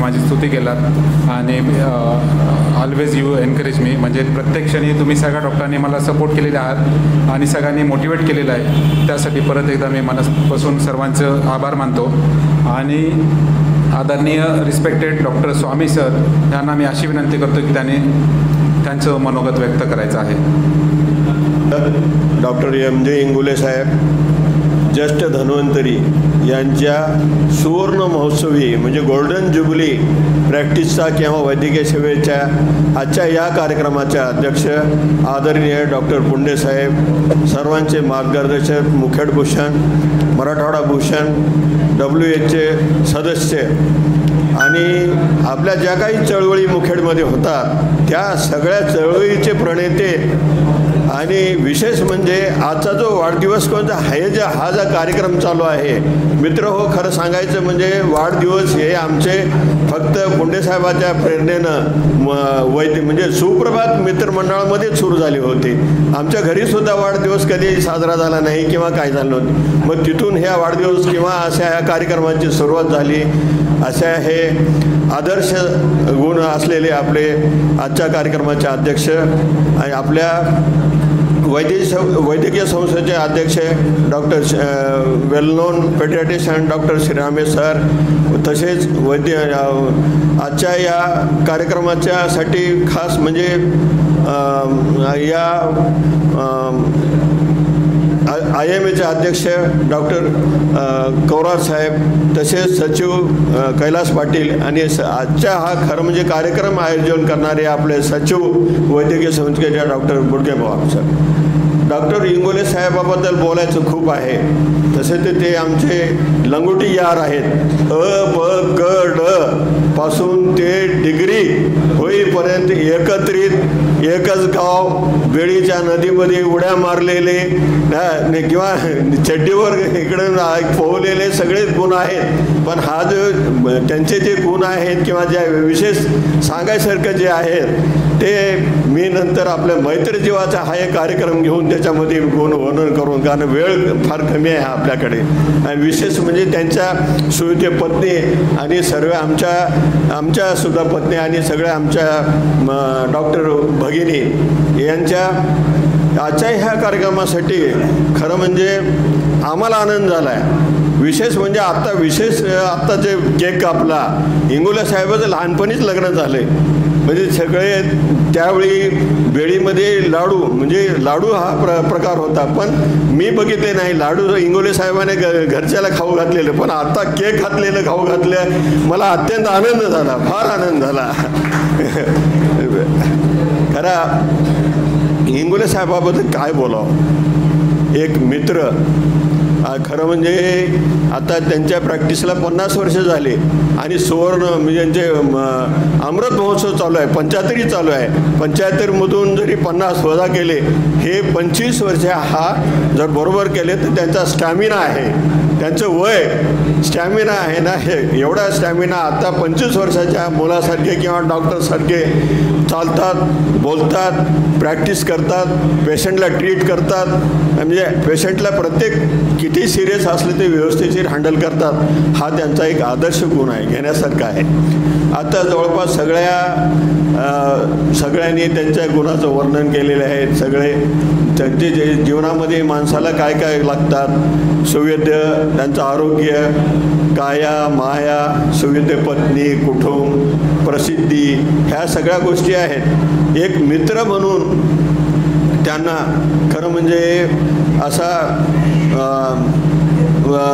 माझी स्तुती केलात आणि ऑलवेज यू एनकरेज मी, म्हणजे प्रत्येक क्षणी तुम्ही सगळ्या डॉक्टरांनी मला सपोर्ट केलेले आहात आणि सगळ्यांनी मोटिवेट केलेलं आहे. त्यासाठी परत एकदा मी मनापासून सर्वांचं आभार मानतो. आणि आदरणीय रिस्पेक्टेड डॉक्टर स्वामी सर यांना मी अशी विनंती करतो की त्यांनी त्यांचं मनोगत व्यक्त करायचं आहे. डॉक्टर एम जे इंगोले साहेब ज्येष्ठ धन्वंतरी यांच्या सुवर्ण महोत्सवी म्हणजे गोल्डन ज्युबिली प्रॅक्टिसचा किंवा वैद्यकीय सेवेच्या आजच्या या कार्यक्रमाच्या अध्यक्ष आदरणीय डॉक्टर पुंडे साहेब, सर्वांचे मार्गदर्शक, मुखेडभूषण, मराठवाडा भूषण, WHचे सदस्य आणि आपल्या ज्या काही चळवळी मुखेडमध्ये होतात त्या सगळ्या चळवळीचे प्रणेते आणि विशेष म्हणजे आजचा जो वाढदिवस कोणता हा जो कार्यक्रम चालू आहे मित्र हो, खरं सांगायचं म्हणजे वाढदिवस हे आमचे फक्त पुंडेसाहेबाच्या प्रेरणेनं म्हणजे सुप्रभात मित्रमंडळामध्येच सुरू झाले होते. आमच्या घरीसुद्धा वाढदिवस कधी साजरा झाला नाही किंवा काय झालं नव्हतं. मग तिथून ह्या वाढदिवस किंवा अशा ह्या कार्यक्रमाची सुरुवात झाली. अशा हे आदर्श गुण असलेले आपले आजच्या कार्यक्रमाचे अध्यक्ष आणि आपल्या वैद्यकीय संस्थेचे अध्यक्ष डॉक्टर वेल नोन पेडियाट्रिशियन डॉक्टर श्रीरामे सर, तसेच आजच्या या कार्यक्रमाच्यासाठी खास म्हणजे या IMAचे अध्यक्ष डॉक्टर कौरार साहेब, तसेच सचिव कैलास पाटील आणि आजच्या हा खरं म्हणजे कार्यक्रम आयोजन करणारे आपले सचिव वैद्यकीय संस्थेच्या डॉक्टर बुडगेभाऊ सर. डॉक्टर इंगोले साहेबाबद्दल बोलायचं खूप आहे. तसे ते आमचे लंगोटी यार आहेत. ड पासून ते डिग्री होईपर्यंत एकत्रित एकच गाव, बेळीच्या नदीमध्ये उड्या मारलेले किंवा चड्डीवर इकडं पोहलेले सगळे गुण आहेत. पण हा जो त्यांचे जे गुण आहेत किंवा ज्या विशेष सांगायसारखं जे आहेत ते मी नंतर आपल्या मैत्री जीवाचा हा एक कार्यक्रम घेऊन त्याच्यामध्ये गुण वर्णन करून, कारण वेळ फार कमी आहे आपल्याकडे. आणि विशेष म्हणजे त्यांच्या सुविधे पत्नी आणि सर्व आमच्या सुद्धा पत्नी आणि सगळ्या आमच्या डॉक्टर भगिनी यांच्या आजच्या ह्या कार्यक्रमासाठी खरं म्हणजे आम्हाला आनंद झाला आहे. विशेष म्हणजे आत्ता जे केक कापला, इंगोले साहेबाचं लहानपणीच लग्न झालं आहे. म्हणजे सगळे त्यावेळी बेळीमध्ये लाडू हा प्रकार होता, पण मी बघितले नाही लाडू. इंगोले साहेबाने घरच्याला खाऊ घातलेलं, पण आता केक घातलेलं खाऊ घातलं. मला अत्यंत आनंद झाला, फार आनंद झाला. खरा इंगोले साहेबाबद्दल काय बोलावं. एक मित्र, खरं म्हणजे आता त्यांच्या प्रॅक्टिसला 50 वर्ष झाले आणि सुवर्ण म्हणजे त्यांचे अमृत महोत्सव चालू आहे, 75 चालू आहे. 75मधून जरी 50 वजा केले, हे 25 वर्ष हा जर बरोबर केले तर त्यांचा स्टॅमिना आहे, त्यांचं वय स्टॅमिना आहे ना, हे एवढा स्टॅमिना आता 25 वर्षाच्या मुलासारखे किंवा डॉक्टरसारखे चालतात, बोलतात, प्रॅक्टिस करतात, पेशंटला ट्रीट करतात. म्हणजे पेशंटला प्रत्येक किती सिरियस असले ते व्यवस्थिशीर हँडल करतात. हा त्यांचा एक आदर्श गुण आहे, घेण्यासारखा आहे. आता जवळपास सगळ्यांनी त्यांच्या गुणाचं वर्णन केलेलं आहे. सगळे त्यांचे जे जीवनामध्ये माणसाला काय काय लागतात, सुवेद्य, त्यांचं आरोग्य, काया माया, सुवेद्य पत्नी, कुटुंब, प्रसिद्धी, ह्या सगळ्या गोष्टी आहेत. एक मित्र म्हणून त्यांना खरं म्हणजे असा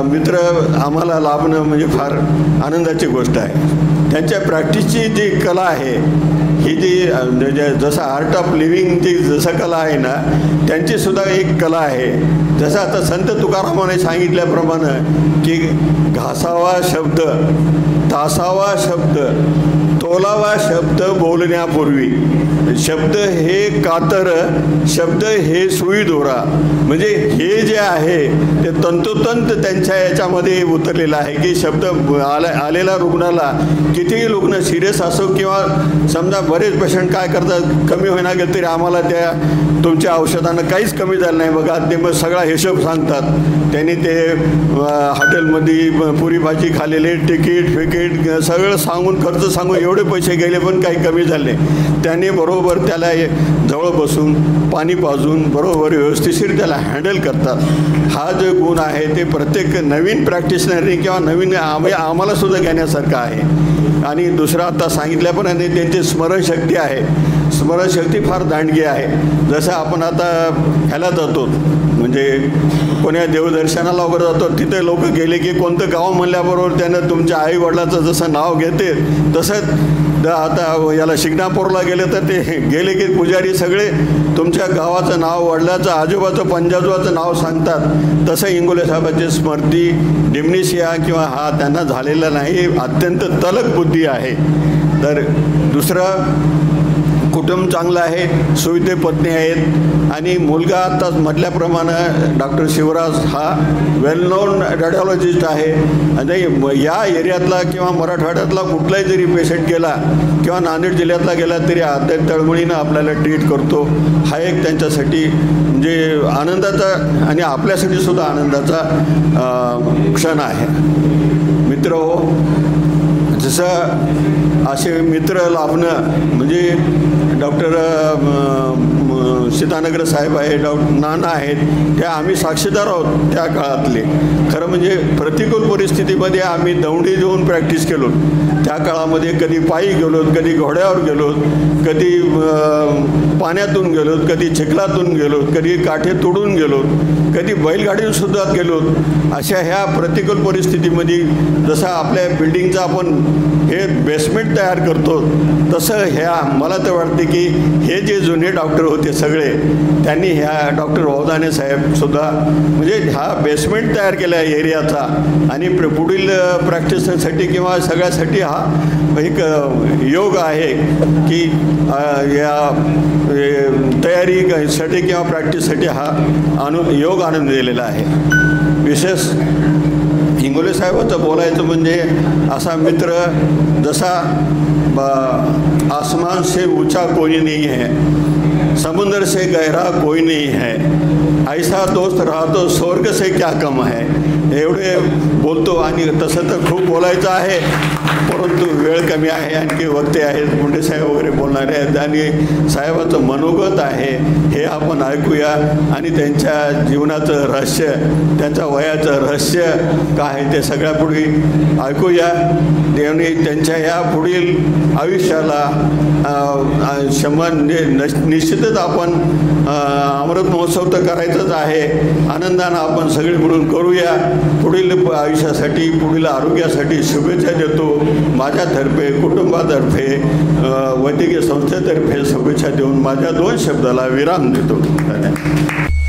मित्र आम्हाला लाभणं म्हणजे फार आनंदाची गोष्ट आहे. त्यांच्या प्रॅक्टिसची जी कला आहे, ही जी जसं आर्ट ऑफ लिव्हिंगची जसं कला आहे ना, त्यांचीसुद्धा एक कला आहे. जसं आता संत तुकारामाने सांगितल्याप्रमाणे की घासावा शब्द, तासावा शब्द, तोलावा शब्द बोलण्यापूर्वी. शब्द हे कातर, शब्द हे सुई दोरा, म्हणजे हे जे आहे ते तंतोतंत त्यांच्या याच्यामध्ये उतरलेलं आहे की शब्द आलेला रुग्णाला, कितीही रुग्ण सिरियस असो किंवा समजा बरेच पेशंट काय करतात, कमी होईना गेलं तरी आम्हाला त्या तुमच्या औषधानं काहीच कमी झालं नाही बघा, ते मग सगळा हिशोब सांगतात. त्यांनी ते हॉटेलमध्ये पुरी भाजी खाल्लेले, तिकीट सगळं सांगून, खर्च सांगून एवढे पैसे गेले पण काही कमी झाले. त्यांनी बरोबर त्याला जवळ बसून पाणी पाजून बरोबर व्यवस्थिशीर त्याला हँडल करतात. हा जो गुण आहे ते प्रत्येक नवीन प्रॅक्टिशनरनी किंवा नवीन आम्हालासुद्धा घेण्यासारखं आहे. आणि दुसरं आता सांगितल्याप्रमाणे त्यांची स्मरणशक्ती आहे, स्मरणशक्ती फार दांडगी आहे. जसं आपण आता ह्याला जातो म्हणजे कोण्या देवदर्शनाला वगैरे जातो, तिथे लोक गेले की कोणतं गाव म्हणल्याबरोबर त्यानं तुमच्या आईवडिलाचं जसं नाव घेते तसंच आता याला शिंगणापूरला गेले तर ते गेले की पुजारी सगळे तुमच्या गावाचं नाव, वडिलाचं, आजोबाचं, पंजाजोबाचं नाव सांगतात. तसं इंगोले साहेबांची स्मृती डिमनिशिया किंवा हा त्यांना झालेला नाही, अत्यंत तलक बुद्धी आहे. तर दुसरं कुटुंब चांगलं आहे, सुविधे पत्नी आहेत आणि मुलगा आत्ताच म्हटल्याप्रमाणे डॉक्टर शिवराज हा वेल नोन रेडिओलॉजिस्ट आहे. आणि या एरियातला किंवा मराठवाड्यातला कुठलाही जरी पेशंट गेला किंवा नांदेड जिल्ह्यातला गेला तरी अत्यंत तळमळीनं आपल्याला ट्रीट करतो. हा एक त्यांच्यासाठी म्हणजे आनंदाचा आणि आपल्यासाठी सुद्धा आनंदाचा क्षण आहे. मित्र हो, जसं असे मित्र लाभणं म्हणजे डॉक्टर सीतानगर साहेब आहे, नाना आहेत, त्या आम्ही साक्षीदार आहोत त्या काळातले. खरं म्हणजे प्रतिकूल परिस्थितीमध्ये आम्ही दौंडी देऊन प्रॅक्टिस केलो. त्या काळामध्ये कधी पायी गेलो, कधी घोड्यावर गेलो, कधी पाण्यातून गेलो, कधी चिखलातून गेलो, कधी काठे तोडून गेलो, कधी बैलगाडीसुद्धा गेलो. अशा ह्या प्रतिकूल परिस्थितीमध्ये जसं आपल्या बिल्डिंगचं आपण हे बेसमेंट तयार करतो तसं ह्या मला तर वाटते की हे जे जुने डॉक्टर होते सगळे त्यांनी ह्या डॉक्टर वौदाने साहेबसुद्धा म्हणजे हा बेसमेंट तयार केला आहे एरियाचा. आणि पुढील प्रॅक्टिससाठी किंवा सगळ्यासाठी हा एक योग आहे की या तयारीसाठी किंवा प्रॅक्टिससाठी हा योग आणून दिलेला आहे. विशेष इंगोले साहेबाचं बोलायचं म्हणजे असा मित्र जसा आसमान से ऊंचा कोई नहीं है, समुद्र से गहरा कोई नहीं है, ऐसा दोस्त रहा तो स्वर्ग से क्या कम है. एवढे बोलतो आणि तसं तर खूप बोलायचं आहे परंतु वेळ कमी आहे. आणखी वक्ते आहेत, मुंडे साहेब वगैरे बोलणारे आहेत आणि साहेबाचं मनोगत आहे हे आपण ऐकूया आणि त्यांच्या जीवनाचं रहस्य, त्यांच्या वयाचं रहस्य काय आहे ते सगळ्यापुढे ऐकूया. देवने त्यांच्या या पुढील आयुष्याला निश्चितच आपण अमृत महोत्सव तर करायचंच आहे, आनंदानं आपण सगळे मिळून करूया. पुढील आयुष्यासाठी, पुढील आरोग्यासाठी शुभेच्छा देतो. माझ्यातर्फे, कुटुंबातर्फे, वैद्यकीय संस्थेतर्फे शुभेच्छा देऊन माझ्या 2 शब्दाला विराम देतो. धन्यवाद.